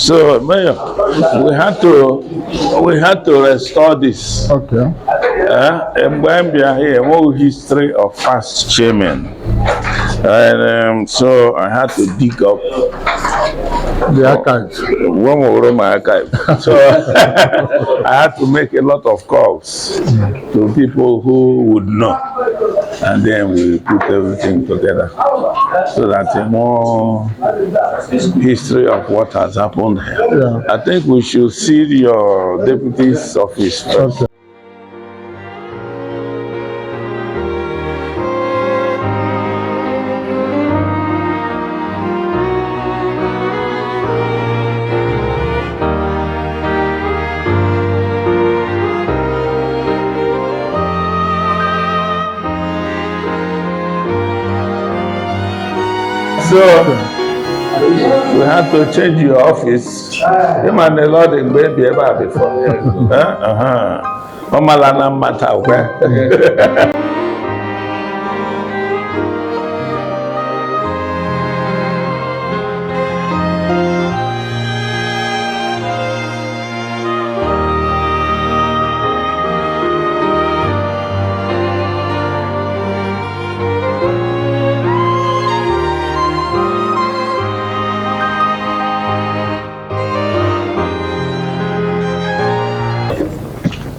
So, Mayor, we had to restore this. Okay. And when we are here, what history of past chairman, and so I had to dig up the archive. One more my archive. So I had to make a lot of calls to people who would know, and then we put everything together so that a more history of what has happened here. Yeah. I think we should see your deputy's office first. Okay. So we had to change your office. Him and the Lord in baby ever before. Omalana matter where.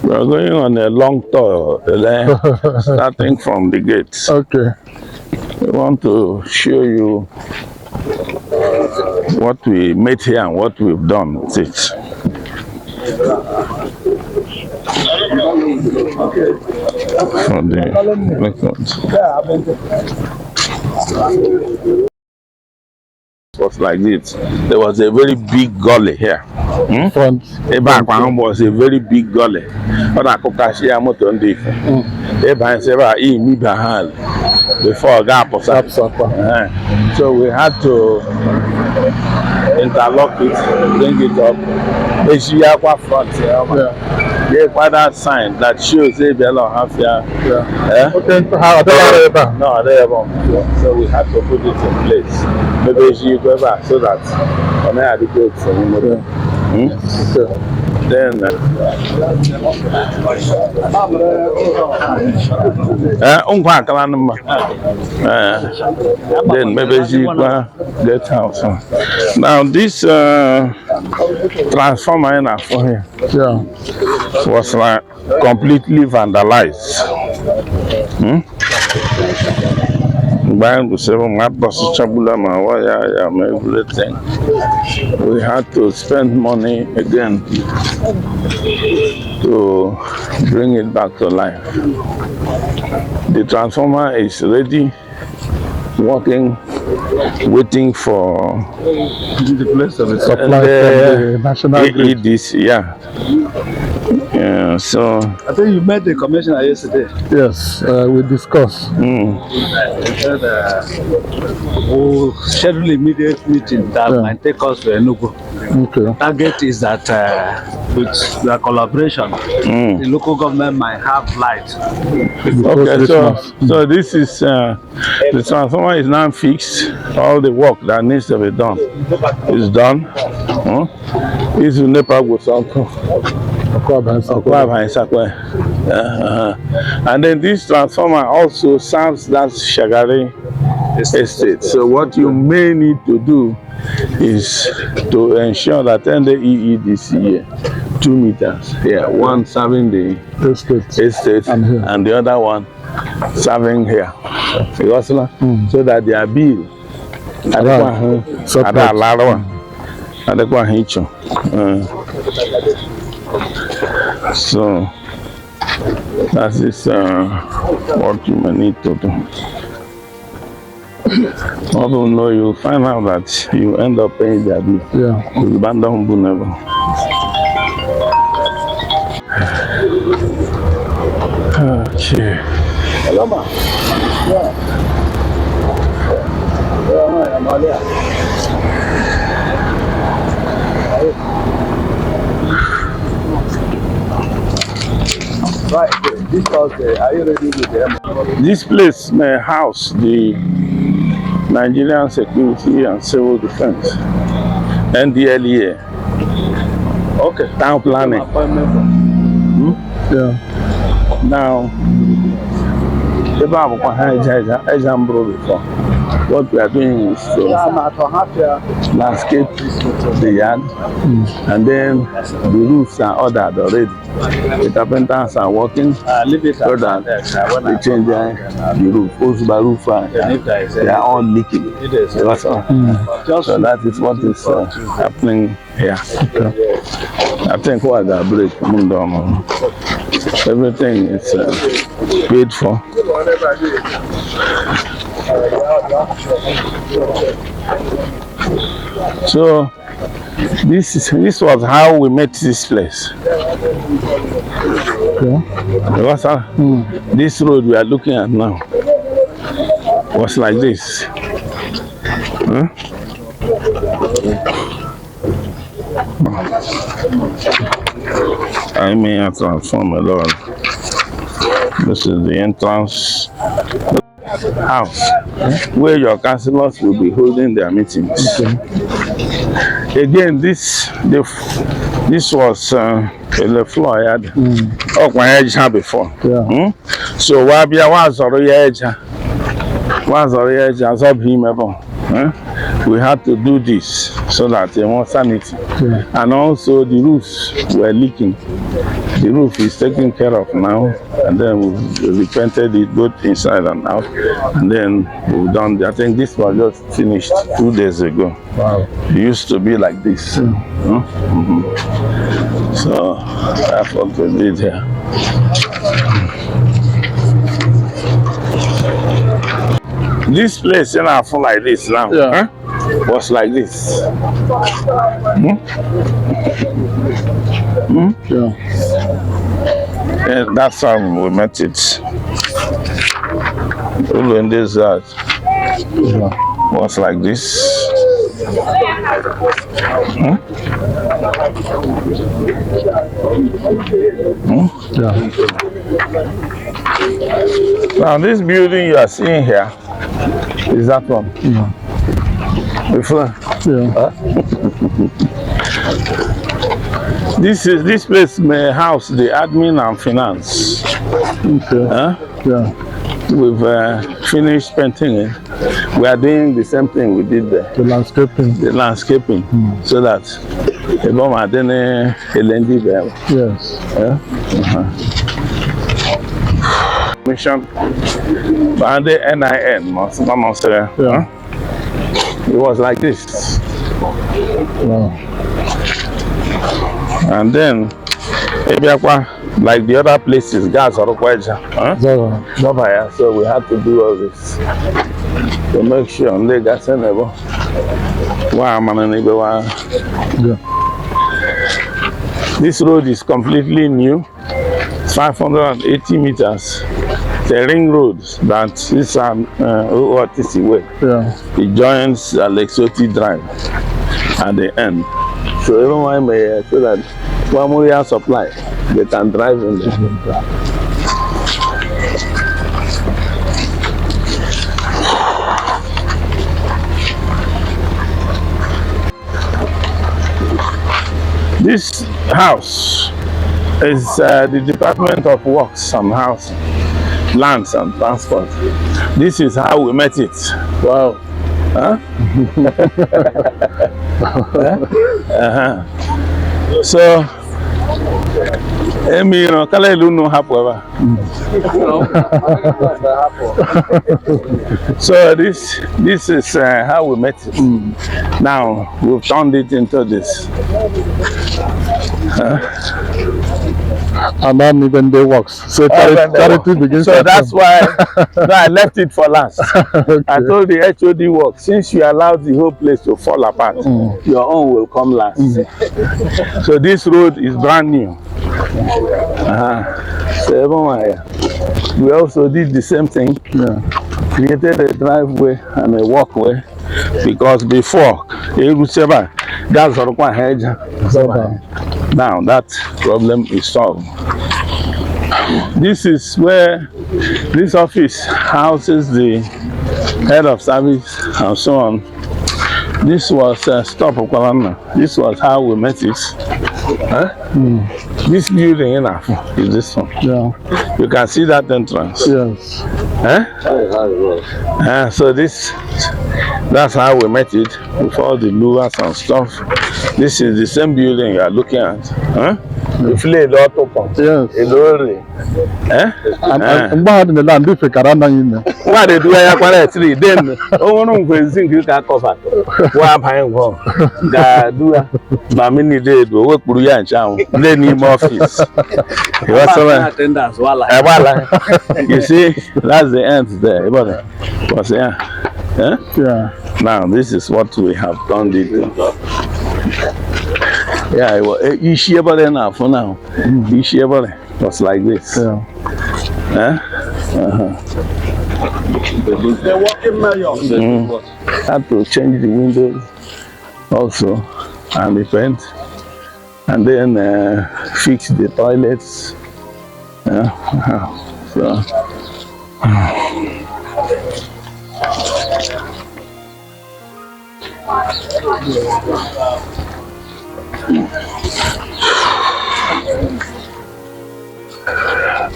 We are going on a long tour, starting from the gates. Okay. We want to show you what we made here and what we've done with it. For the record. It was like this. There was a very big gully here. Front. Eba was a very big gully. Before gap or something. So we had to interlock it, bring it up. Aqua front. Yeah, quite that sign that shows Mayor of Ohafia. No, they have. So we had to put it in place. Maybe she go back so that when I had to go for him. Then then maybe she get house. Now this transformer in for here was like completely vandalized. We had to spend money again to bring it back to life. The transformer is ready, working, waiting for the place of the supply from the national grid. Yeah, so I think you met the commissioner yesterday. Yes, we discussed. We'll schedule immediate meeting that might take us to Enugu. Okay. Target is that with the collaboration, the local government might have light. Okay, so this is the transformer is now fixed. All the work that needs to be done is done. This will never go something. And then this transformer also serves that Shagari estate. So what you may need to do is to ensure that NDEE this year 2 meters here, one serving the estate and the other one serving here. So that their bill so that is what you may need to do. Although you'll find out that you end up paying their bill. Yeah. With Bandung never. Okay. Hello, ma. Right, this house, are you ready with them? This place may house the Nigerian Security and Civil Defense, NDLEA. Okay. Town planning. Yeah. Now, before. What we are doing is to landscape the yard, and then the roofs are ordered already. The carpenters are working so that they change the roof. Also, the roof they are all leaking. So that is what is happening here. I think what the break, everything is paid for. So this was how we met this place. Because this road we are looking at now was like this. I may have transformed a lot. This is the entrance house where your councillors will be holding their meetings. Again, this was the floor I had Ogba Onuoha before. So we had to do this so that they want sanity. And also the roofs were leaking. The roof is taken care of now, and then we repainted it both inside and out, and then we've done. I think this was just finished 2 days ago. Wow! It used to be like this. So that's what we did here. This place in our phone like this now. Was like this. And that's how we met it. All in this was like this. Now this building you are seeing here is that one. Before. This place may house the admin and finance. We've finished painting it. We are doing the same thing we did there. The landscaping. The landscaping, so that Yes. Mission and the NIN. It was like this. Wow. And then like the other places, gas or so we had to do all this to make sure they got never. This road is completely new. 580 meters. The ring road that is ORTC way. It joins Alexoti Drive at the end. So everyone may so that one more supply they can drive in there. This house is the Department of Works and Housing, Lands and Transport. This is how we met it. Wow. So, so this is how we met it. Now we've turned it into this. And then even they works. So charity begins. So that's why I left it for last. Okay. I told the HOD work, since you allowed the whole place to fall apart, your own will come last. So this road is brand new. So everyone, we also did the same thing. Created a driveway and a walkway, because before that's now that problem is solved. This is where this office houses the head of service and so on. This was stop Okwalana. This was how we met it. Huh? This building enough is this one. Yeah. You can see that entrance. Yes. Huh? So that's how we met it with all the louvers and stuff. This is the same building you are looking at. Huh? The flay lot open. Yes. And bad in the land, if you can what they do I three then no think you can cover. Why paying for that do many days we work for you and chow. Then in office. You see, that's the end there. Yeah. Now this is what we have done. Yeah, you see about it now for now. You see about it was like this. Yeah. The working mayor. Had to change the windows also and the paint, and then fix the toilets. So.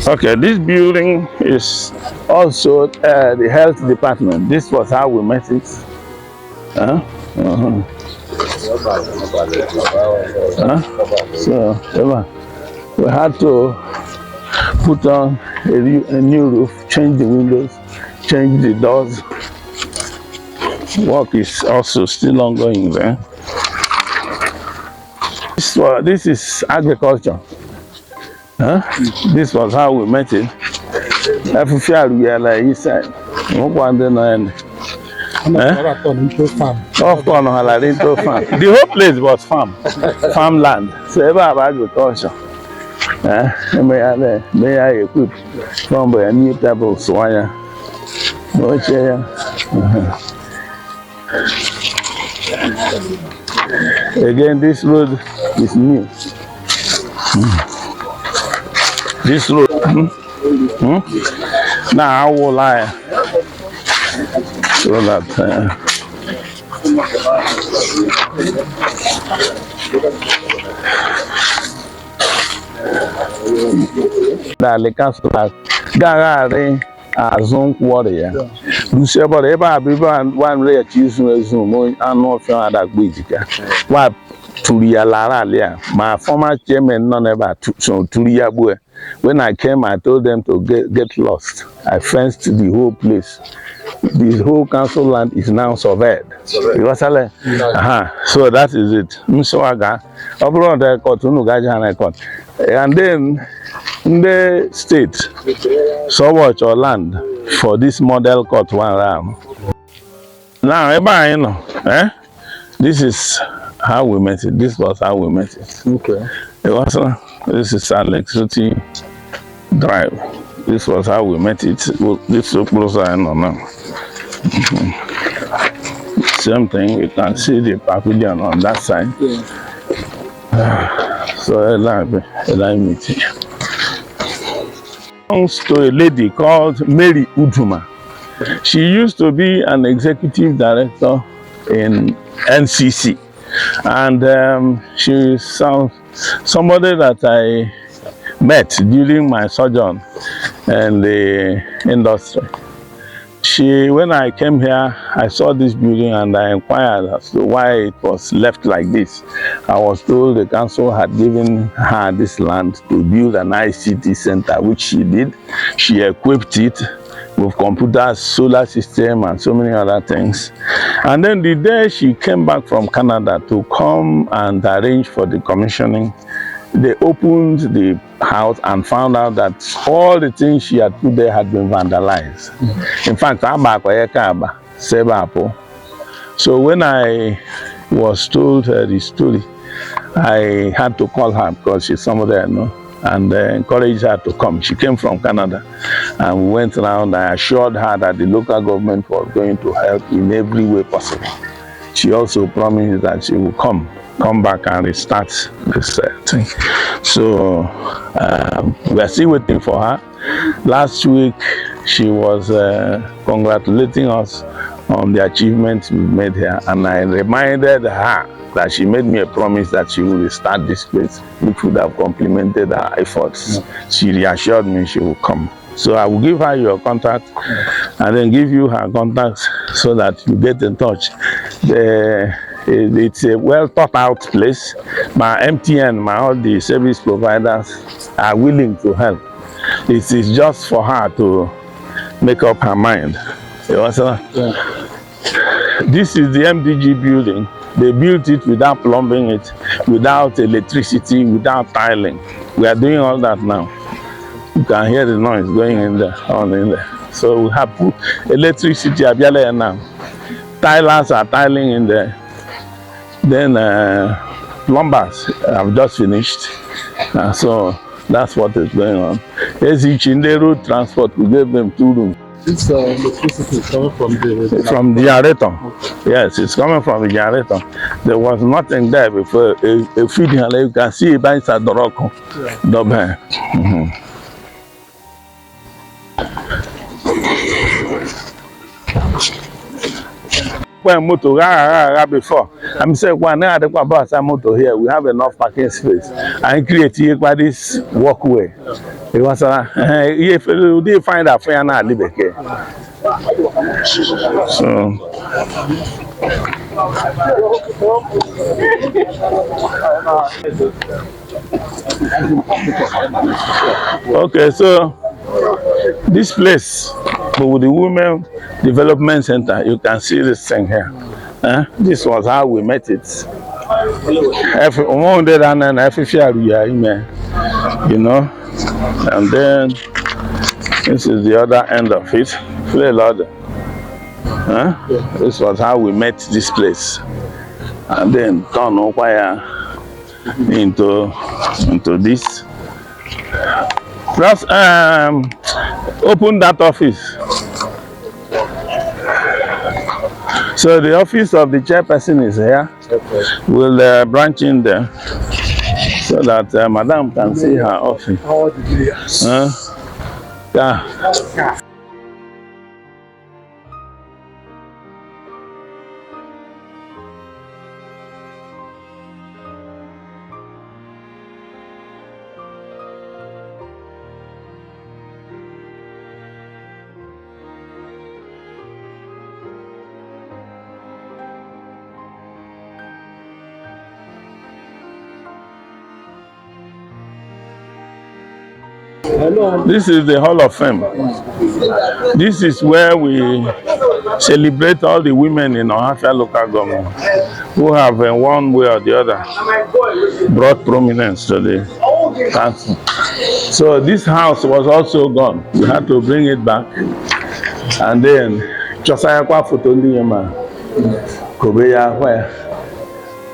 Okay, this building is also the health department. This was how we met it. So we had to put on a new roof, change the windows, change the doors. Work is also still ongoing there. This is agriculture. This was how we met it. We are like inside. Into farm. The whole place was farmland. So ever have agriculture. May I equip from a new tables wire. No chair. Again, this road is new. This road. Now I will lie so that the council has garage azon warrior. Lucia, but ever one rare choose resume and no fear that Bujika. What Turia Lara, my former chairman, none ever so Turia Bue. When I came, I told them to get lost. I fenced the whole place. The whole council land is now surveyed. So that is it. And then in the state, so much or land for this model court one round. Now, everybody know, this is how we met it. This was how we met it. Okay. This is Alex Ojuu Drive. This was how we met it. This so close I know now. Same thing, you can see the pavilion on that side. So Eleanya meeting. Belongs to a lady called Mayor Uduma. She used to be an executive director in NCC, and she's somebody that I met during my sojourn in the industry. When I came here, I saw this building and I inquired as to why it was left like this. I was told the council had given her this land to build an ICT center, which she did. She equipped it with computers, solar system, and so many other things. And then the day she came back from Canada to come and arrange for the commissioning, they opened the house and found out that all the things she had put there had been vandalized. In fact, so when I was told the story, I had to call her because she's somebody I know and encourage her to come. She came from Canada and we went around. I assured her that the local government was going to help in every way possible. she also promised that she will come back and restart this thing. So we are still waiting for her. Last week, she was congratulating us on the achievements we made here, and I reminded her that she made me a promise that she will restart this place, which would have complemented her efforts. She reassured me she will come. So I will give her your contact and then give you her contacts so that you get in touch. It's a well thought out place. My MTN, all the service providers are willing to help. It is just for her to make up her mind. This is the MDG building. They built it without plumbing it, without electricity, without tiling. We are doing all that now. You can hear the noise going in there, on in there. So we have put electricity now. Tilers are tiling in there. Then plumbers have just finished. So that's what is going on. As each in the road transport, we gave them 2 rooms. This electricity is coming from the generator. Okay. Yes, it's coming from the generator. There was nothing there before. A feeding, you can see it by the Doroko. When motor before, I'm saying one about some motor here. We have enough parking space and create here by this walkway. It was if you find a fair now, live here. So. Okay, so this place with the Women Development Center, you can see this thing here. This was how we met it. You know, and then this is the other end of it. Play louder. This was how we met this place, and then turn over into this. Plus, open that office. So the office of the chairperson is here. Okay. We'll branch in there so that Madam can see her office. Yeah. This is the Hall of Fame. This is where we celebrate all the women in Ohafia local government who have in one way or the other brought prominence to the council. So this house was also gone. We had to bring it back. And then Josiah Kwafutoliyema Kobeya where.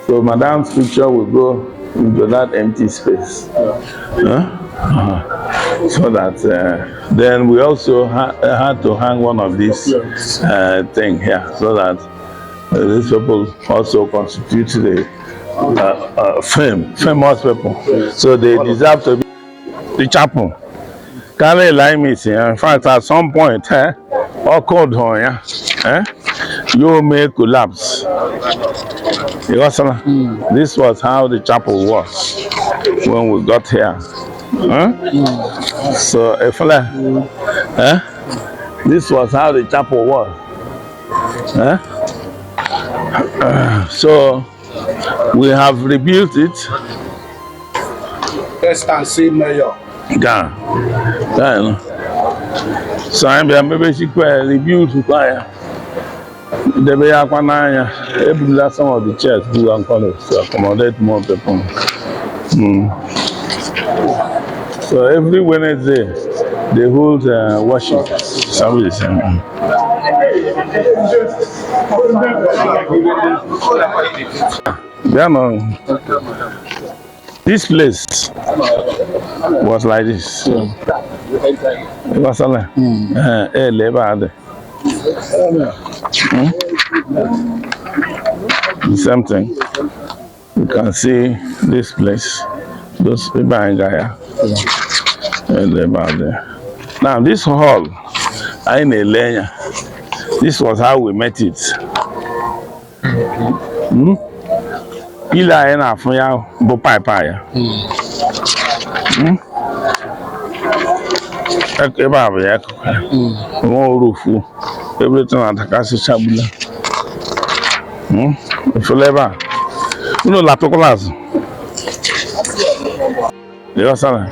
So Madam's picture will go into that empty space. So that then we also had to hang one of these thing here, so that these people also constitute the famous people. So they deserve to be the chapel. Kale Lime is here. In fact, at some point, all called on you may collapse. This was how the chapel was when we got here. So this was how the chapel was. So we have rebuilt it. Yes, and see Mayor. So I'm maybe she could rebuild the choir. The way I can some of the chairs do and call it to accommodate more people. So every Wednesday they hold worship service. This place was like this. It was The same thing. You can see this place. Those people in Gaia. And about there. Now this hall, in Eleanya, this was how we met it. Ila na afun ya bo pipe ya. Eke ba ya ko. Won roofu. Everything atakasi chabula. Flavor. Uno la tokolas. Yo sala.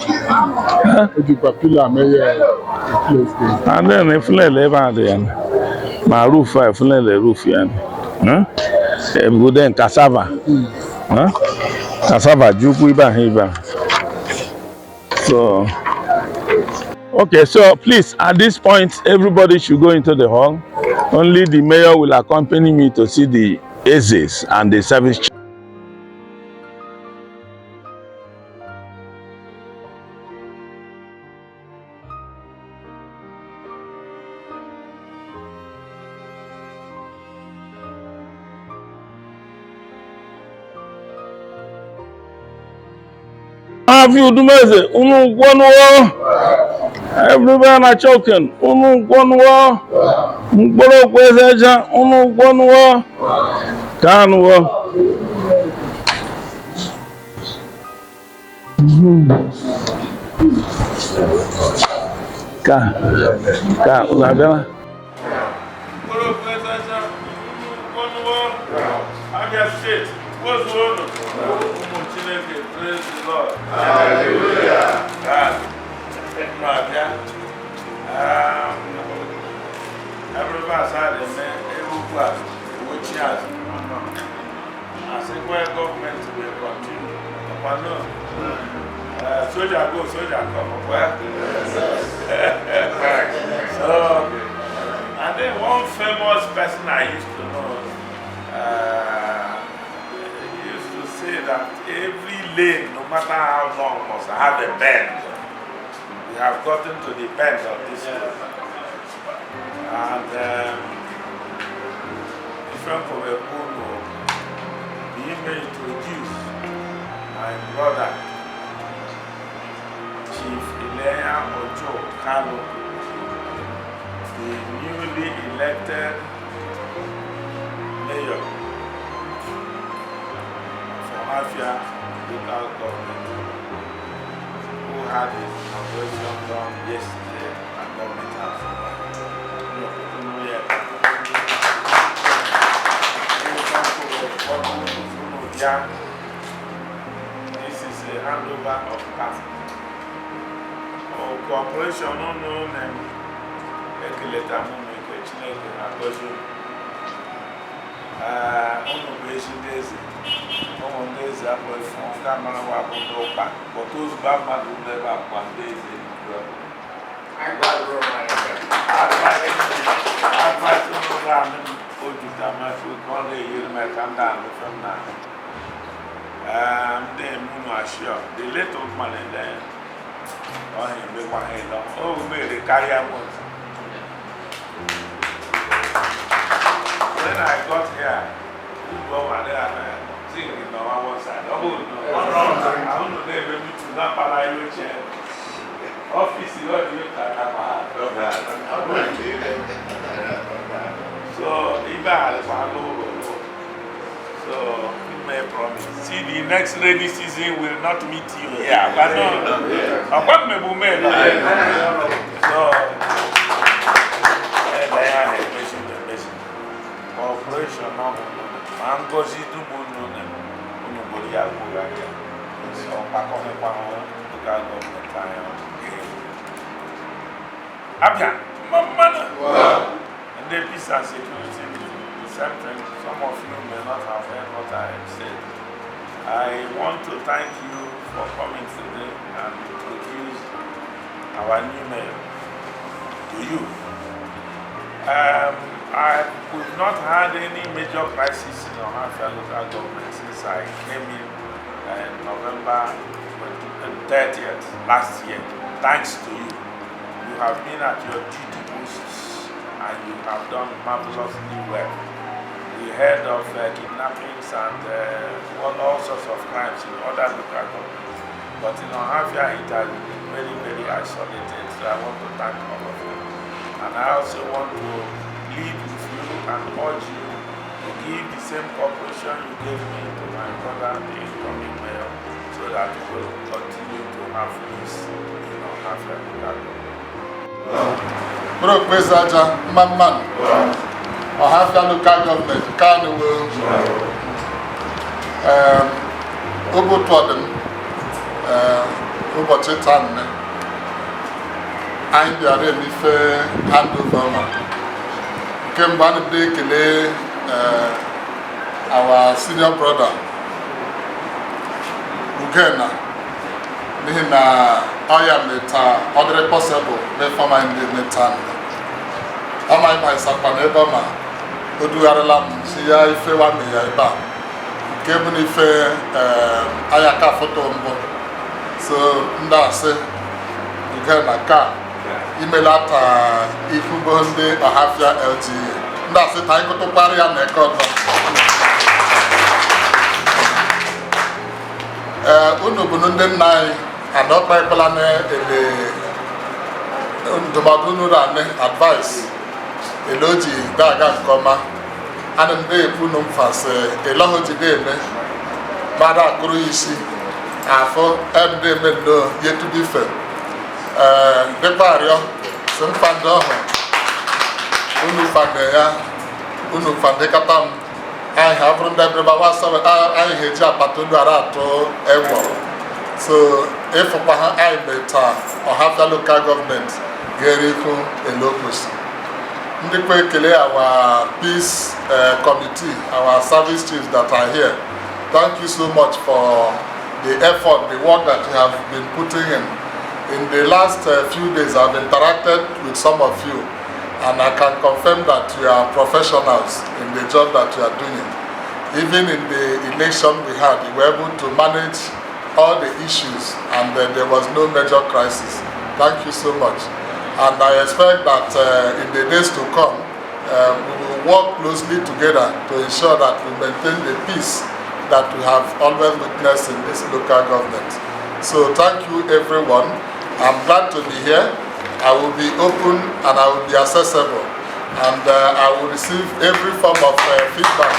And then if leba there. My roof roof yan. Go then cassava. Cassava juku iba. So okay, so please at this point everybody should go into the hall. Only the mayor will accompany me to see the Aces and the service. Have you do meze? Unu gwonuwo. Everybody na choking. Unu gwonuwo. Mgboro kwezeja. Unu gwonuwo. Kanuwo. Ka. Unabela. Mgboro kwezeja. Unu gwonuwo. Abia State. What's wrong? Praise the Lord. Hallelujah. Everybody said the man, everybody, which has. I said, where government will continue. Soldier go, soldier come. Where? So, and then one famous person I used to know, that every lane, no matter how long, must have a bend. We have gotten to the bend of this road. And different from a Bono, he may introduce my brother, Chief Eleanya Ojuu Kalu, the newly elected mayor Ohafia local government, who had his inauguration done yesterday at government house. This is a handover of task. Cooperation unknown and Ekeleta Mumeke Chineke Agoju. Days. One days I was from Camera back, but those bad man will never have 1 day. I got to then the late old man and then oh, made the carrier once. When I got here, go and there singing on one side. I don't know, they will be to that parallel chair. Office, what do you so, if I so, you may promise. See, the next rainy season will not meet you here. But no, so, operation now. Mangozi do bono nobody has so back on the power to go Abia, Mamma. And the peace and security, the same thing. Some of you may not have heard what I have said. I want to thank you for coming today and introduce our new mayor to you. We've not had any major crisis in Ohafia local government since I came in November 30th last year. Thanks to you. You have been at your duty posts and you have done marvelously well. We heard of kidnappings and all sorts of crimes in other local governments. But in Ohafia, it has been very, very isolated. So I want to thank all of you. And I also want to plead with you and urge you to give the same cooperation you gave me to my brother, the incoming mayor, so that we will continue to have peace in Ohafia local government. Bro, President, man, Ohafia local government, Kalu will Ogo Twadem, Ogo Chetan, I'm the other Handover. Came one day, our senior brother, Ugena, Nina, I am Meta, other possible, therefore my Metan. Am I my Sapanebama? Odu Aralam, Sia, if you want me, Kevin, if Ayaka photo. So, Ndase, Ugena car, email at Ifubonde Ohafia LGA. That's it, I go to Paris and record. Unubununde nai and not my plan in the Madunura advice. Elogi, Daga, Goma, and then Punum Fas, a Lohoji game, Mada Gruisi, for every day, yet to be fair. The Pario, some Fando. Unu Fandekatam, I have run the Babawa, I hate Patuara to Ewo. So, if I met Ohafia local government, Geriku and Locus. Ndikwe our peace committee, our service chiefs that are here. Thank you so much for the effort, the work that you have been putting in. In the last few days, I've interacted with some of you. And I can confirm that you are professionals in the job that you are doing. Even in the election we had, you were able to manage all the issues and there was no major crisis. Thank you so much. And I expect that in the days to come, we will work closely together to ensure that we maintain the peace that we have always witnessed in this local government. So thank you everyone. I'm glad to be here. I will be open and I will be accessible, and I will receive every form of feedback,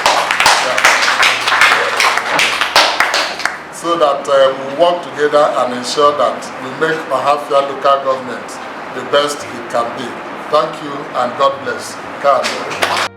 so that we work together and ensure that we make Ohafia local government the best it can be. Thank you and God bless. Kalu.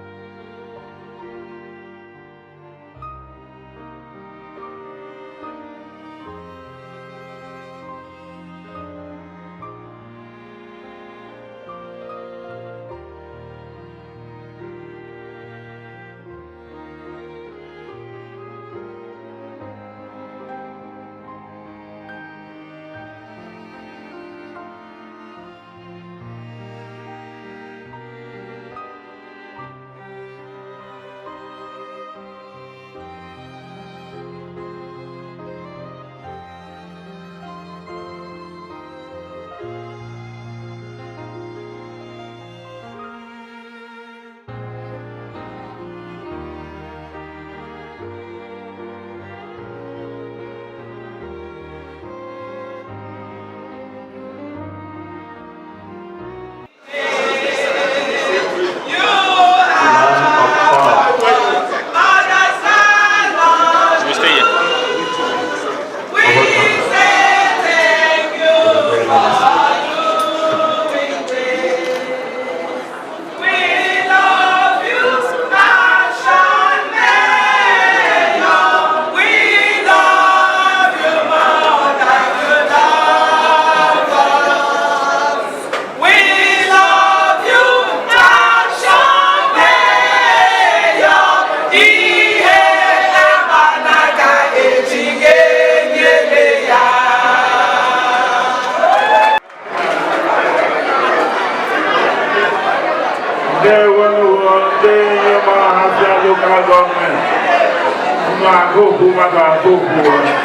local government.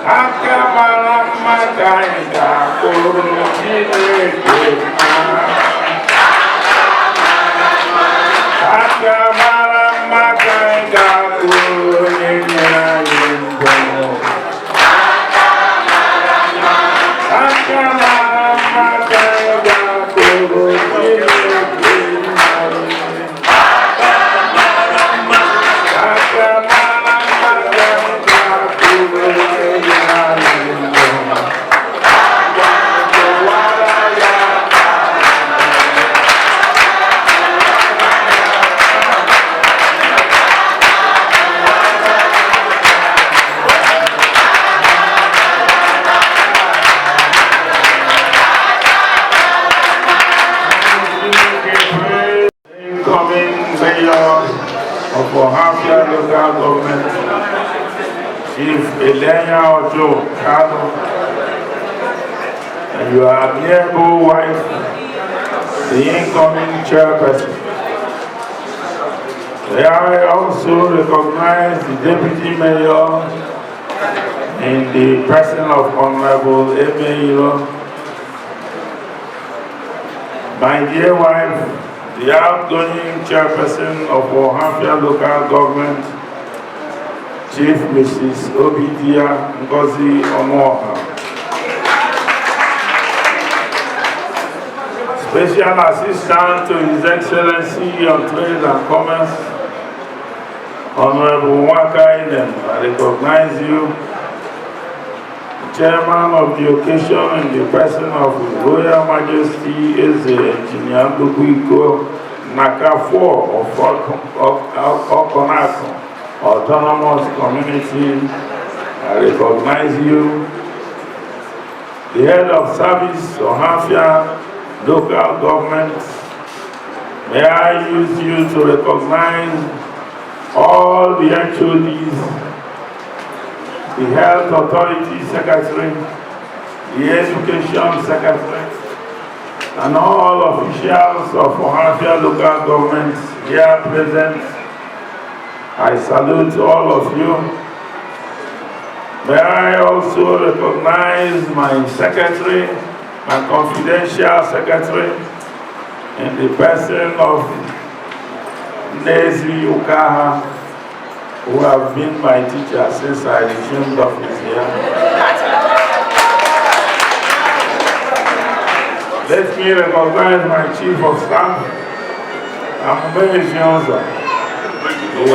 Akamara Mayor of Ohafia local government, Chief Eleanya Ojuu Kalu, and your amiable wife, the incoming chairperson. I also recognize the deputy mayor in the person of Honorable Eme. My dear wife, the outgoing chairperson of Ohafia local government, Chief Mrs. Ogba Onuoha. Special Assistant to His Excellency on Trade and Commerce, Honorable Nwaka Inem, I recognize you. Chairman of the occasion in the person of His Royal Majesty is the Engineer Bukuiko Nakafo of Okonako Autonomous Community. I recognize you. The Head of Service of Ohafia Local Government, may I use you to recognize all the HODs, the Health Authority Secretary, the Education Secretary, and all officials of Ohafia local government here present. I salute all of you. May I also recognize my secretary, my confidential secretary, in the person of Nezi Ukaha, who have been my teacher since I resumed office here. Let me recognize my chief of staff, Mayor. He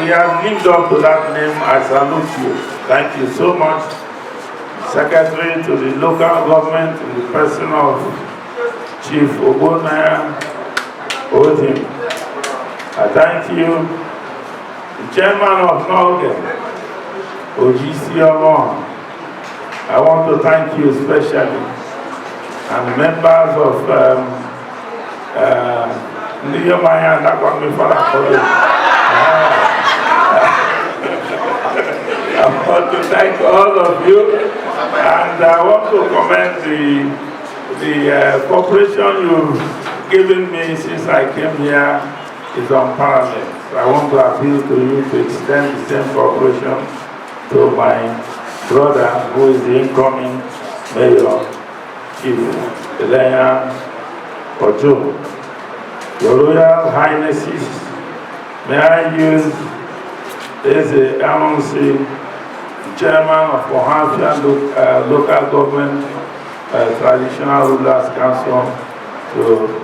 has lived up to that name. I salute you. Thank you so much. Secretary to the local government in the person of Chief Onuoha Bourdex. I thank you. The chairman of Norgem, Ogba. I want to thank you especially, and members of Nehemiah, that one me for that. I want to thank all of you, and I want to commend the cooperation you've given me since I came here is unparalleled. I want to appeal to you to extend the same cooperation to my brother, who is the incoming Mayor, Chief Eleanya Ojuu. Your Royal Highnesses, may I use as a MNC, Chairman of Ohafia Local Government Traditional Rulers Council, to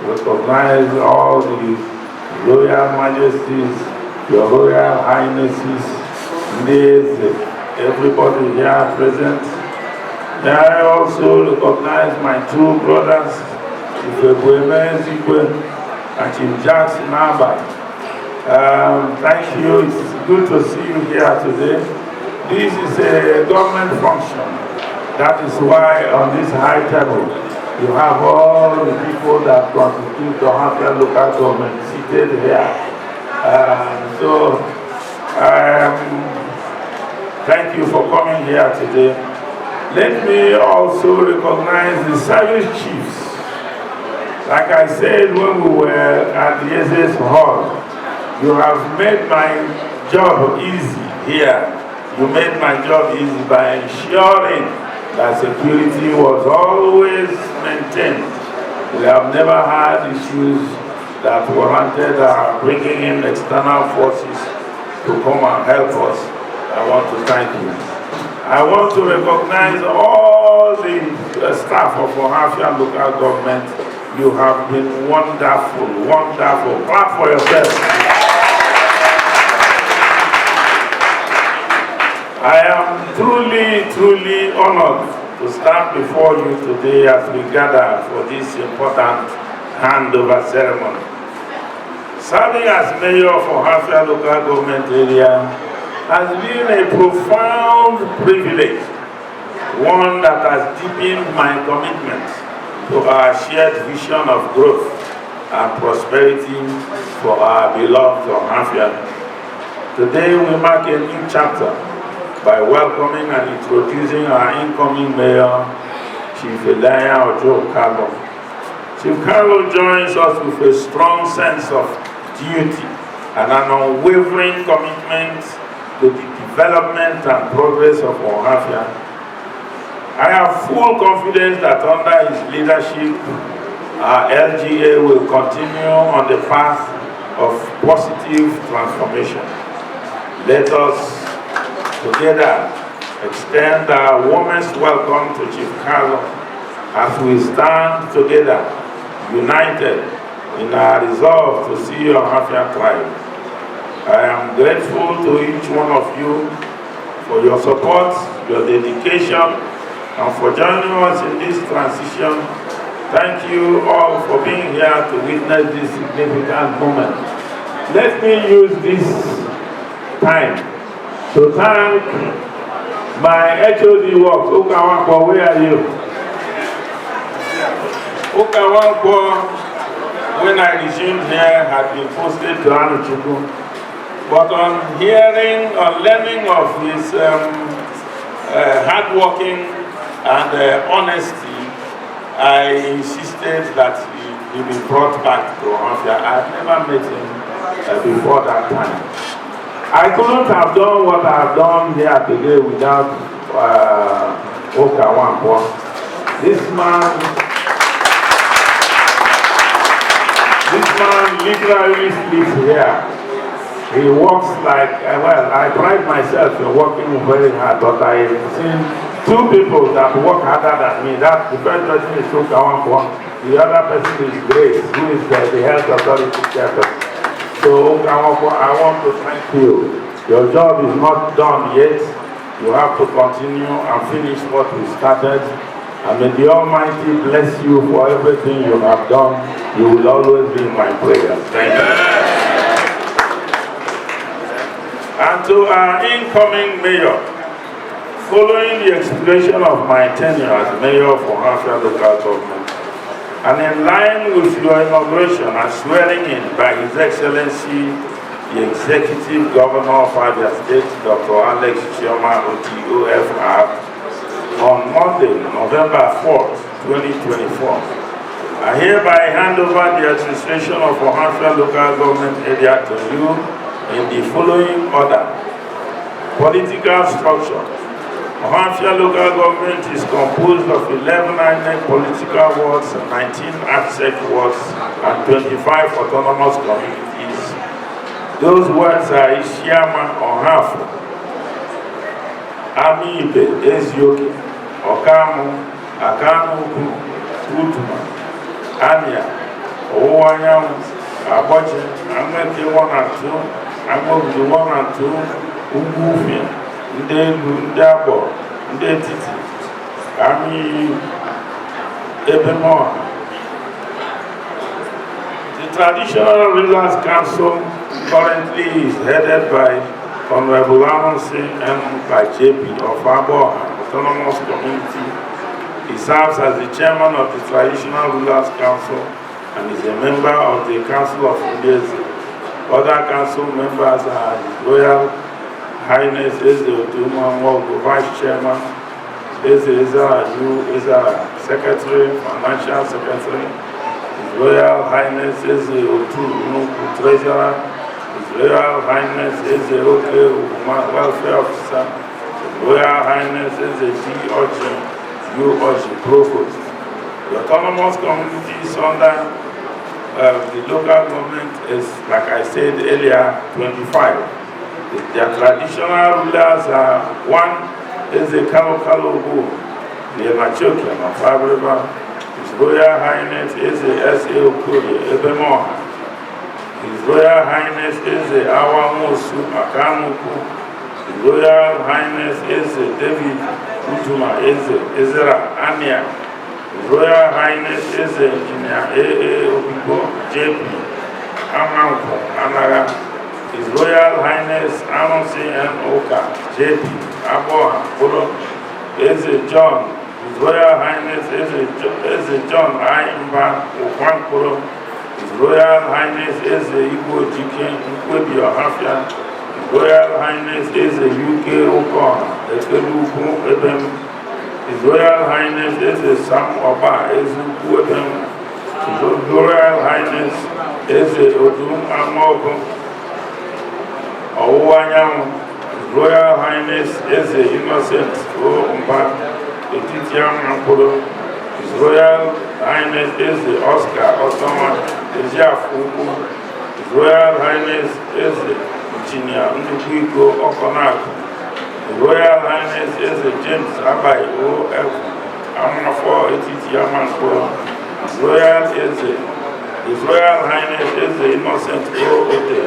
recognize all the Royal Majesties, Your Royal Highnesses, everybody here present. May I also recognize my two brothers, Chief Kalu and Chief Jackson Naba. Thank you. It's good to see you here today. This is a government function. That is why on this high table you have all the people that constitute the Ohafia local government seated here. Thank you for coming here today. Let me also recognize the service chiefs. Like I said when we were at the SS Hall, you have made my job easy here. You made my job easy by ensuring that security was always maintained. We have never had issues that warranted bringing in external forces to come and help us. I want to thank you. I want to recognize all the staff of Ohafia local government. You have been wonderful, wonderful. Clap for yourself. I am truly, truly honored to stand before you today as we gather for this important handover ceremony. Serving as Mayor of Ohafia local government area has been a profound privilege, one that has deepened my commitment to our shared vision of growth and prosperity for our beloved Ohafia. Today we mark a new chapter by welcoming and introducing our incoming Mayor, Chief Eleanya Ojuu Kalu. Chief Kalu joins us with a strong sense of duty and an unwavering commitment to the development and progress of Ohafia. I have full confidence that under his leadership, our LGA will continue on the path of positive transformation. Let us together extend our warmest welcome to Chief Kalu as we stand together, united in our resolve to see Ohafia thrive. I am grateful to each one of you for your support, your dedication, and for joining us in this transition. Thank you all for being here to witness this significant moment. Let me use this time to thank my HOD works. Okawankwo, where are you? Okawankwo, when I resumed here, had been posted to Anuchukwu. But on learning of his hard working and honesty, I insisted that he be brought back to Ohafia. I had never met him before that time. I couldn't have done what I have done here today without Okawankwo. This man literally sleeps here. He works like, well, I pride myself in working very hard, but I have seen two people that work harder than me. That the first person is Okawankwo, the other person is Grace, who is the health authority chairperson. So Okawankwo, I want to thank you. Your job is not done yet. You have to continue and finish what we started. And may the Almighty bless you for everything you have done. You will always be in my prayers. Thank you. And to our incoming Mayor, following the expiration of my tenure as Mayor of Ohafia local government, and in line with your inauguration and swearing in by His Excellency, the Executive Governor of Abia State, Dr. Alex Chioma OTOFR, on Monday, November 4th, 2024, I hereby hand over the administration of Ohafia local government area to you in the following order. Political structure. Ohafia local government is composed of 11 INEC political wards, 19 ACSEC wards, and 25 autonomous communities. Those wards are Ishiama, Ohafia, Amiibe, Ezioke, Okamu, Akanuku, Utuma, Anya, Owanyamu, Aboche, Amete 1 and 2, Amobi 1 and 2, Ugufia, Ndelu, Ndabo, Ndetiti, Ami, Ebemoa. The Traditional Rulers Council currently is headed by Honorable Amonsi M. Kachepi of Abo Autonomous Community. He serves as the chairman of the Traditional Rulers Council and is a member of the Council of Leaders. Other council members are His Royal Highness Eze Oduma Nwogo, Vice Chairman, Eze Aju is a Secretary, Financial Secretary, His Royal Highness Eze Otu Nuku, Treasurer, His Royal Highness Eze Oke Welfare Officer, His Royal Highness Eze Ojuu Kalu Provost. The autonomous communities under the local government is, like I said earlier, 25. Their traditional rulers are one is the Kalu the Machoki of Fabriba. His Royal Highness is the S.A. Okuri Ebemoha. His Royal Highness is the Awamosu Akamuku. His Royal Highness is the David Utuma Ezra Ania. His Royal Highness is the Engineer A.A. Obibo J.P. Amanko Anaga. His Royal Highness Amonsi N. Oka J.P. Aboha Polo is John. His Royal Highness is John I. Mba Okwankoro. His Royal Highness is the Igbo Jikin Nkwebi Ohafia. His Royal Highness is the UK Okoha Ekelubu Ebem. His Royal Highness is the Sam Oba Ezuku Ebem. His Royal Highness is the Odum Amogo Owanyam. His Royal Highness is the Innocent Mba Etitiam Ampolo. His Royal Highness is the Oscar Ottoman Ejiafuku. His Royal Highness is the Engineer Ndukwiko Okonaku. His Royal Highness is the James Abai O.F. Amafo Etitiam Ampolo. His Royal Highness is the Innocent O.Ode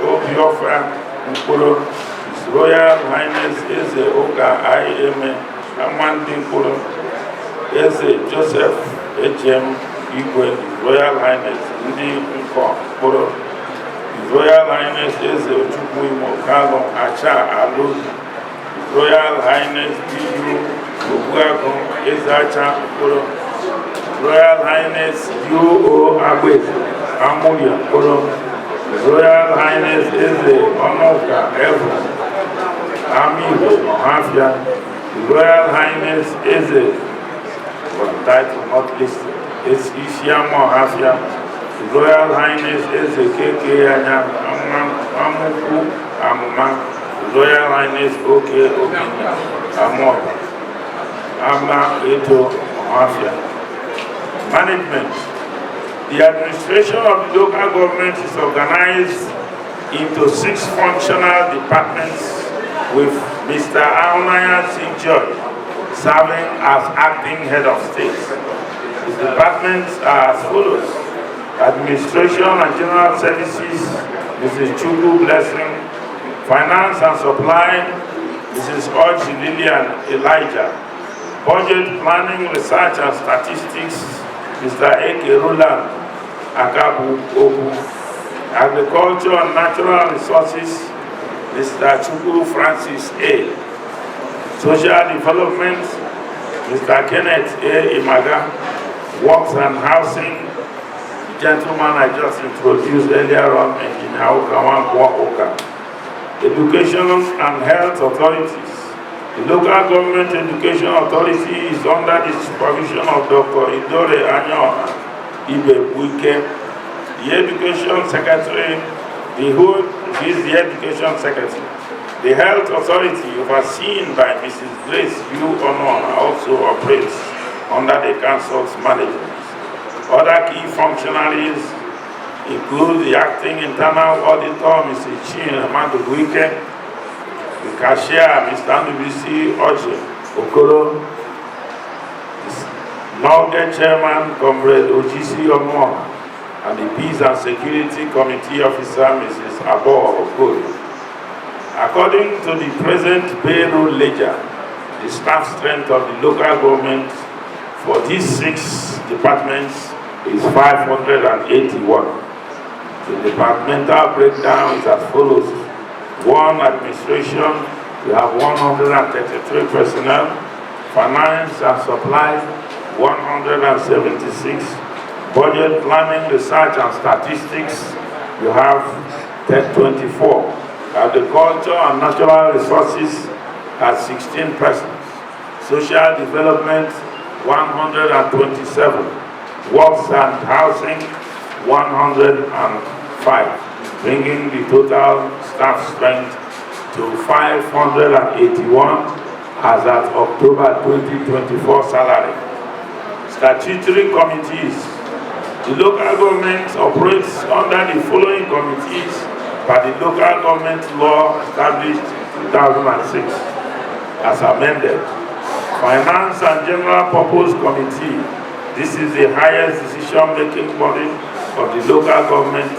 Obiofa Ampolo. His Royal Highness is the Oka I.M. Amandinkolo is Joseph H.M. Igwe. His Royal Highness Ndi Nko Polo. His Royal Highness is Ojukwu Kalu Acha Alu. His Royal Highness D.U. Oguago is Acha Polo. His Royal Highness U.O. Agbe Amulia Polo. His Royal Highness is Onoka Evo Mayor of Ohafia. His Royal Highness is title not listed. It's Isiamo Ohafia. His Royal Highness is KK Anya Amuku Amuma. His Royal Highness OK Obinya Amor Ama Eto Ohafia. Management. The administration of the local government is organized into 6 functional departments, with Mr. Eleanya Ojuu serving as acting head of state. The departments are as follows: Administration and General Services, Mrs. Chukwu Blessing; Finance and Supply, Mrs. Ojuu Lillian Elijah; Budget Planning, Research and Statistics, Mr. A.K. Roland Akabu Obu; Agriculture and Natural Resources, Mr. Chukwu Francis A. Social Development, Mr. Kenneth A. Imaga. Works and Housing, the gentleman I just introduced earlier on, Engineer Oka. Education and Health Authorities. The Local Government Education Authority is under the supervision of Dr. Idore Anyo Ibe Buike. The Education Secretary, is the Education Secretary. The Health Authority, overseen by Mrs. Grace U. Onuoha, also operates under the Council's management. Other key functionaries include the Acting Internal Auditor, Mr. Chin Amandubuike, the Cashier, Mr. Nubisi Oje Okoro, Nolge Chairman, Comrade Ojisi Onuoha, and the Peace and Security Committee Officer, Mrs. Abo Okoro. According to the present payroll ledger, the staff strength of the local government for these 6 departments is 581. The departmental breakdown is as follows: 1. Administration, we have 133 personnel. Finance and Supply, 176. Budget Planning, Research and Statistics, you have 24. Agriculture and Natural Resources has 16 persons. Social Development, 127. Works and Housing, 105. bringing the total staff strength to 581 as at October 2024 salary. Statutory committees. The local government operates under the following committees by the local government law established in 2006 as amended. Finance and General Purpose Committee. This is the highest decision-making body of the local government,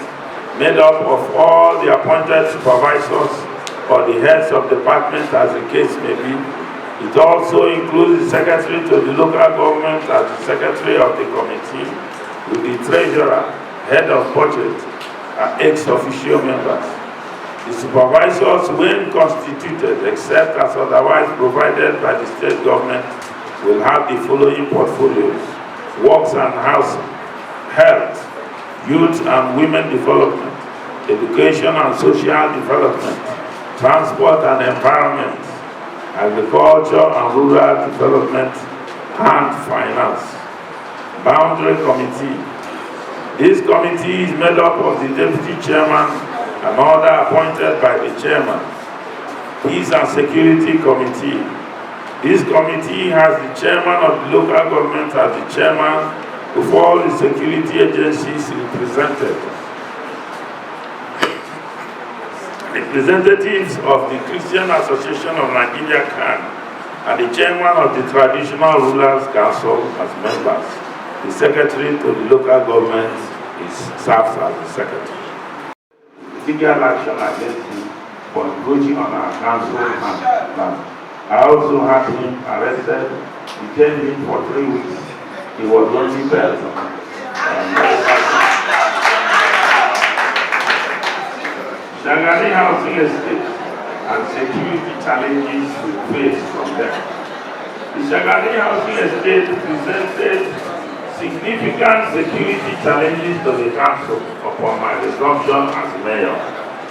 made up of all the appointed supervisors or the heads of departments as the case may be. It also includes the secretary to the local government as the secretary of the committee, with the treasurer, head of budget, and ex-officio members. The supervisors, when constituted, except as otherwise provided by the state government, will have the following portfolios: works and housing, health, youth and women development, education and social development, transport and environment, agriculture and rural development, and finance. Boundary Committee. This committee is made up of the deputy chairman and other appointed by the chairman. Peace and Security Committee. This committee has the chairman of the local government as the chairman of all the security agencies represented. Representatives of the Christian Association of Nigeria CAN and the chairman of the Traditional Rulers Council as members. The secretary to the local government serves as the secretary. Legal action against him for encroaching on our council and land. I also had him arrested, detained him for 3 weeks. He was only bailed. Shagari housing estate and security challenges we face from them. The Shagari housing estate presented significant security challenges to the council upon my resumption as mayor.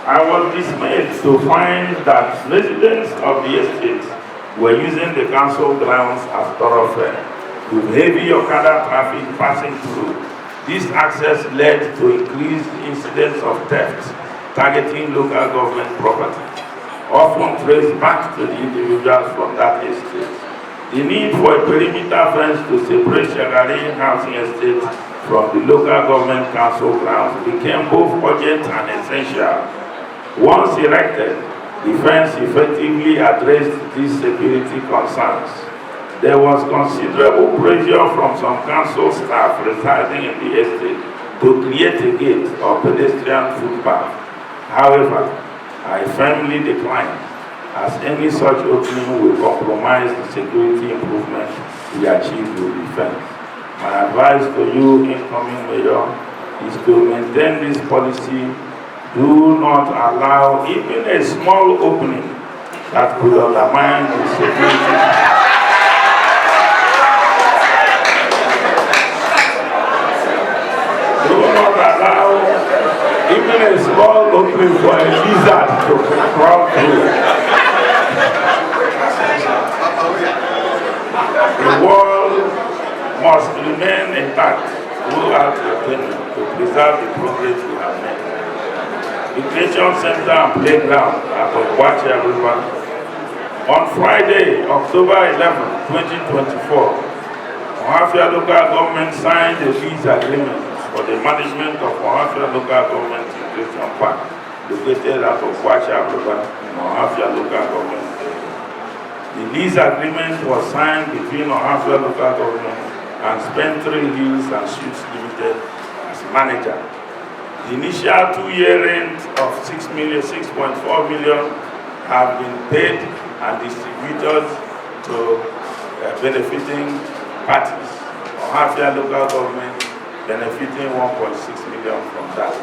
I was dismayed to find that residents of the estate were using the council grounds as thoroughfare, with heavy Okada traffic passing through. This access led to increased incidents of theft targeting local government property, often traced back to the individuals from that estate. The need for a perimeter fence to separate Shagari housing estate from the local government council grounds became both urgent and essential. Once erected, the fence effectively addressed these security concerns. There was considerable pressure from some council staff residing in the estate to create a gate or pedestrian footpath. However, I firmly declined, as any such opening will compromise the security improvement we achieved with the fence. My advice to you, incoming mayor, is to maintain this policy. Do not allow even a small opening that could undermine the security. Do not allow even a small opening for a lizard to crawl through. The wall must remain intact throughout the tenure to preserve the progress we have made. Recreation Center and Playground at Ogba River. On Friday, October 11, 2024, Ohafia local government signed a lease agreement for the management of Ohafia local government recreation park, located at Ogba River in Ohafia local government. The lease agreement was signed between Ohafia local government and Spentry Hills and Suites Limited as manager. The initial 2-year rent of 6.4 million have been paid and distributed to benefiting parties. Ohafia local government benefiting 1.6 million from that.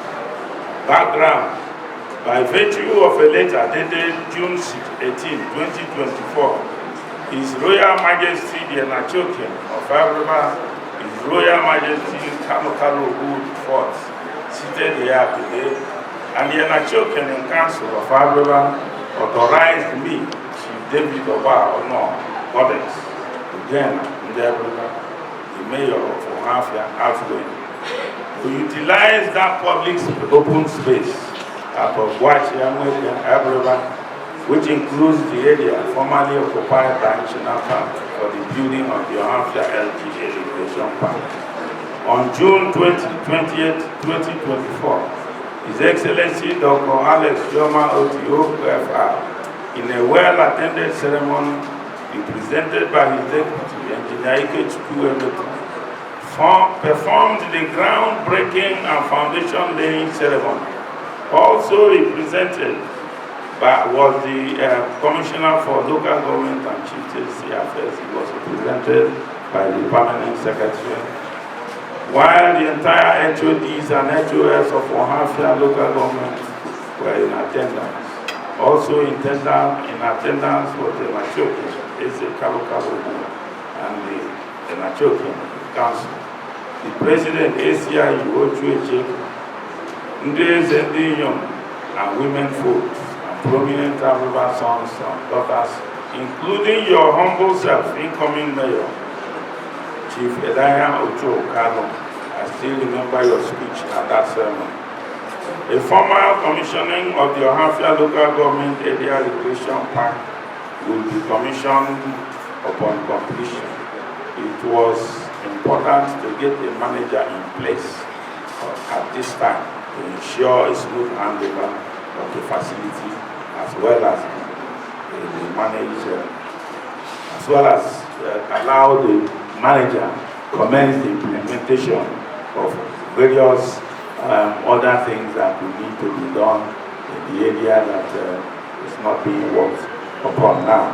Background: by virtue of a letter dated June 18, 2024, His Royal Majesty the Nachokin of Africa, His Royal Majesty Kalu Fort, seated here today, and the Nachokin in Council of Africa authorized me, Chief Ogba Onuoha Bourdex, again in the Mayor of Ohafia Outgoing, to utilize that public open space Abogwachi Abreba, which includes the area formerly occupied by National Park for the building of the Ohafia LGA Liberation Park. On June 20th, 2024, His Excellency Dr. Ojuu Kalu, in a well-attended ceremony represented by his deputy, Engineer Chief Kalu, performed the groundbreaking and foundation laying ceremony. Also represented was the Commissioner for Local Government and Chieftaincy Affairs. He was represented by the Permanent Secretary, while the entire HODs and HOS of Ohafia local government were in attendance. Also in attendance was the Nachoki, Chief Kalu, and the Nachoki Council. The President, Eleanya Ojuu Kalu, and women folks, and prominent African sons and daughters, including your humble self, incoming Mayor, Chief Eleanya Ojuu Kalu. I still remember your speech at that ceremony. A formal commissioning of the Ohafia Local Government Area Recreation Park will be commissioned upon completion. It was important to get a manager in place at this time to ensure a smooth handover of the facility, as well as the manager, as well as allow the manager commence the implementation of various other things that will need to be done in the area that is not being worked upon now.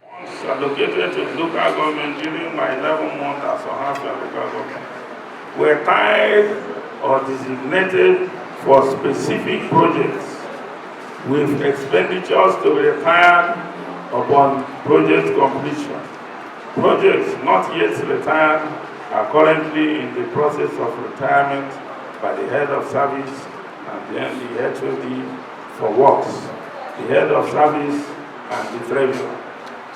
Funds allocated to local government during my 11 months as Ohafia local government were tied or designated for specific projects, with expenditures to be retired upon project completion. Projects not yet retired are currently in the process of retirement by the head of service and then the HOD for works, the head of service and the treasurer.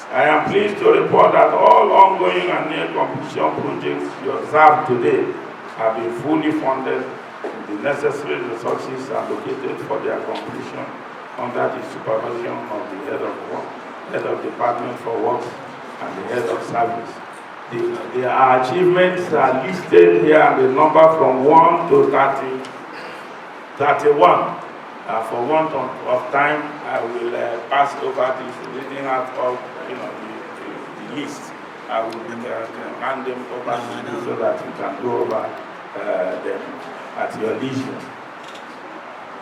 I am pleased to report that all ongoing and near completion projects you observe today have been fully funded. The necessary resources allocated for their completion under the supervision of the head of work, head of department for works, and the head of service. Their achievements are listed here, the number from 1 to 31. For want of time, I will pass over this reading out of the list. I will hand them over to you so that you can go over them at your leisure.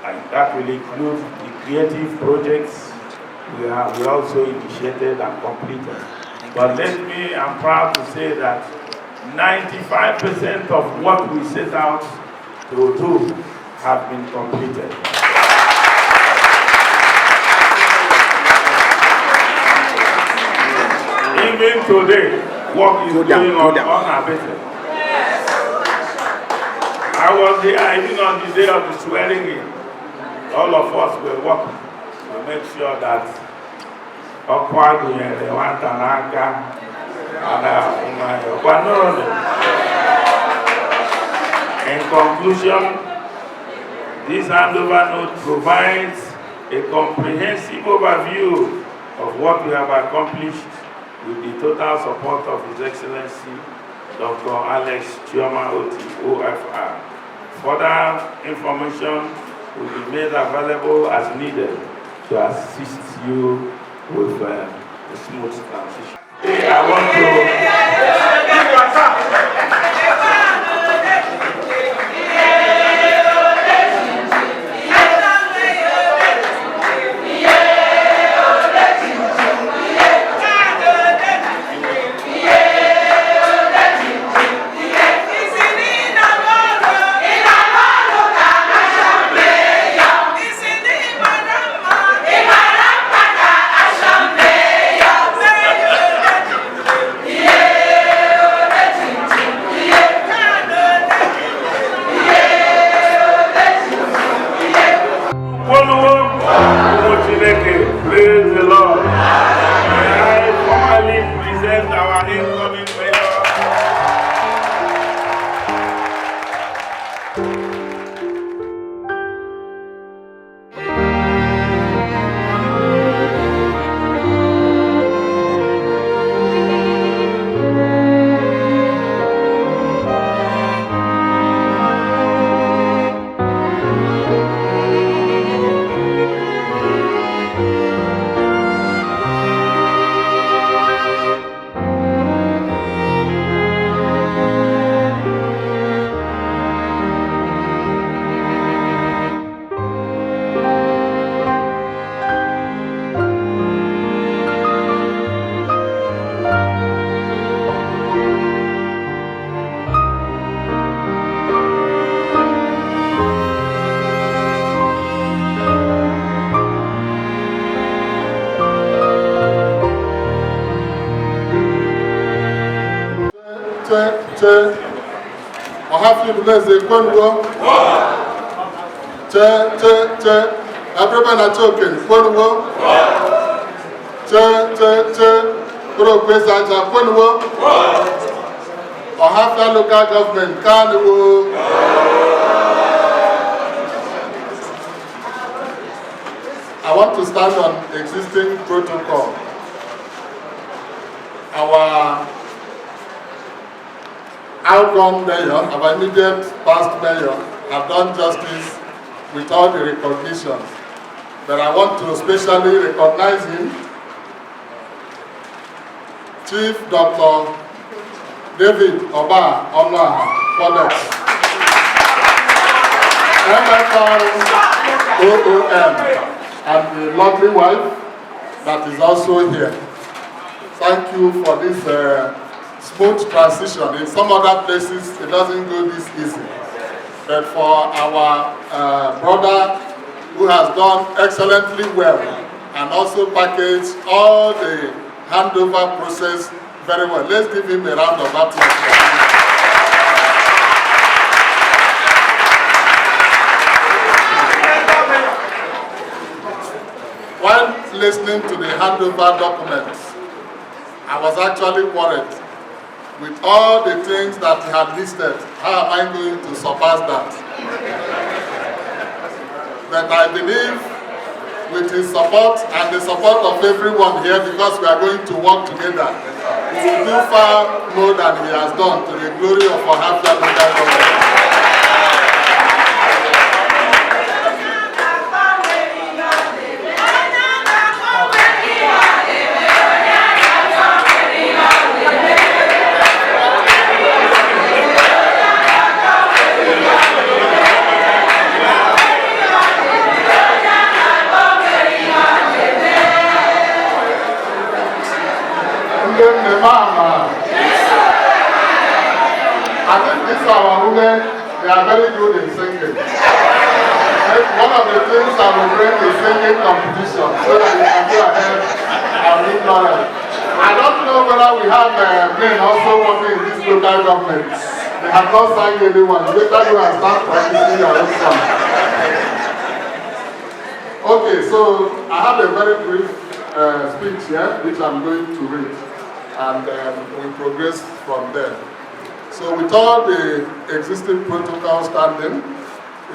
And that will include the creative projects we also initiated and completed. But I'm proud to say that 95% of what we set out to do have been completed. Even today, work is going on unabated. I was there even on the day of the swearing in. All of us were working to make sure that in conclusion, this handover note provides a comprehensive overview of what we have accomplished with the total support of His Excellency Dr. Alex Chioma OFR. Further information will be made available as needed to assist you with a smooth transition. I want to Yeah. Che. Ohafia Udumeze Kwenuwo. Che. Everybody na choking. Kwenuwo. Che. Kuro Kwesa Aja Kwenuwo. Ohafia local government Kalu. I want to stand on existing protocol. Our outgoing mayor, our immediate past mayor, have done justice with all the recognitions. But I want to especially recognize him, Chief Dr. David Ogba Onuoha Bourdex, MFR and the lovely wife that is also here. Thank you for this smooth transition. In some other places, it doesn't go this easy. But for our brother who has done excellently well and also packaged all the handover process very well, let's give him a round of applause. While listening to the handover documents, I was actually worried with all the things that he had listed. How am I going to surpass that? But I believe with his support and the support of everyone here, because we are going to work together, we will do far more than he has done to the glory of Ohafia local government. I think these are our women, they are very good in singing. One of the things I will bring is singing competition so that you can go ahead and read knowledge. I don't know whether we have men also working in this local government. They have not signed anyone. You better go and start practicing your own song. Okay, so I have a very brief speech here which I'm going to read, and we progress from there. So with all the existing protocol standing,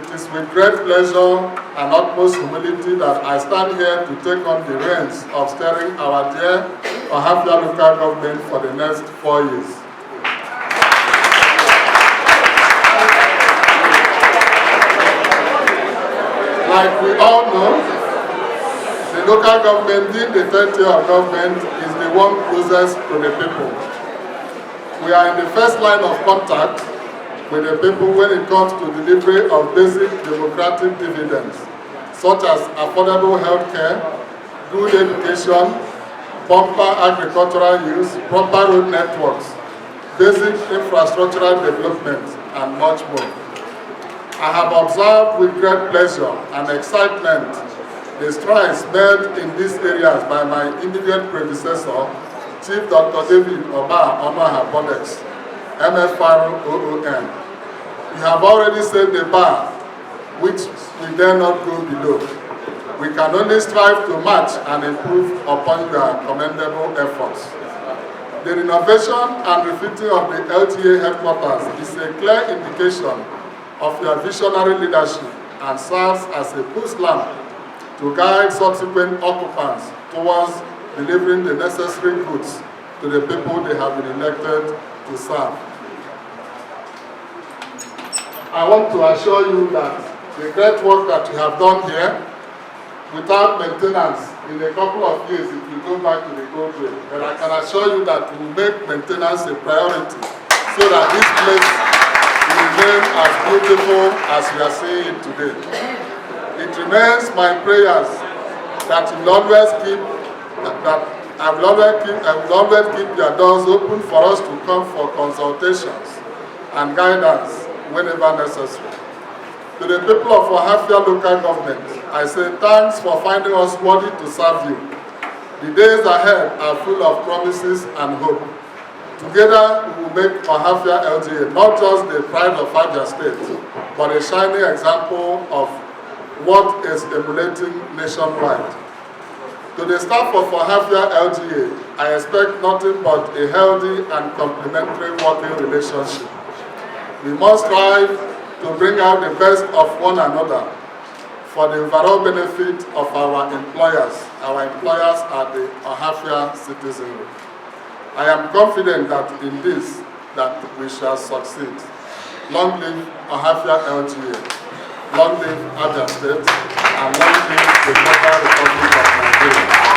it is with great pleasure and utmost humility that I stand here to take on the reins of steering our dear Ohafia local government for the next 4 years. Like we all know, the local government, in the 30th year of government, is the one closest to the people. We are in the first line of contact with the people when it comes to delivery of basic democratic dividends, such as affordable health care, good education, bumper agricultural use, proper road networks, basic infrastructural development, and much more. I have observed with great pleasure and excitement the strides made in these areas by my immediate predecessor, Chief Dr. David Ogba Onuoha Bourdex, MFR OON. You have already set the bar, which we dare not go below. We can only strive to match and improve upon your commendable efforts. The renovation and refitting of the LGA headquarters is a clear indication of your visionary leadership and serves as a push lamp to guide subsequent occupants towards delivering the necessary goods to the people they have been elected to serve. I want to assure you that the great work that you have done here, without maintenance, in a couple of years it will go back to the old way. But I can assure you that we will make maintenance a priority so that this place will remain as beautiful as we are seeing it today. It remains my prayers that you will always keep I will always keep your doors open for us to come for consultations and guidance whenever necessary. To the people of Ohafia local government, I say thanks for finding us worthy to serve you. The days ahead are full of promises and hope. Together, we will make Ohafia LGA not just the pride of Abia State, but a shining example of what is emulating nationwide. To the staff of Ohafia LGA, I expect nothing but a healthy and complementary working relationship. We must strive to bring out the best of one another for the overall benefit of our employers. Our employers are the Ohafia citizenry. I am confident that in this, that we shall succeed. Long live Ohafia LGA, long live Abia State, and long live the Federal Republic of Nigeria.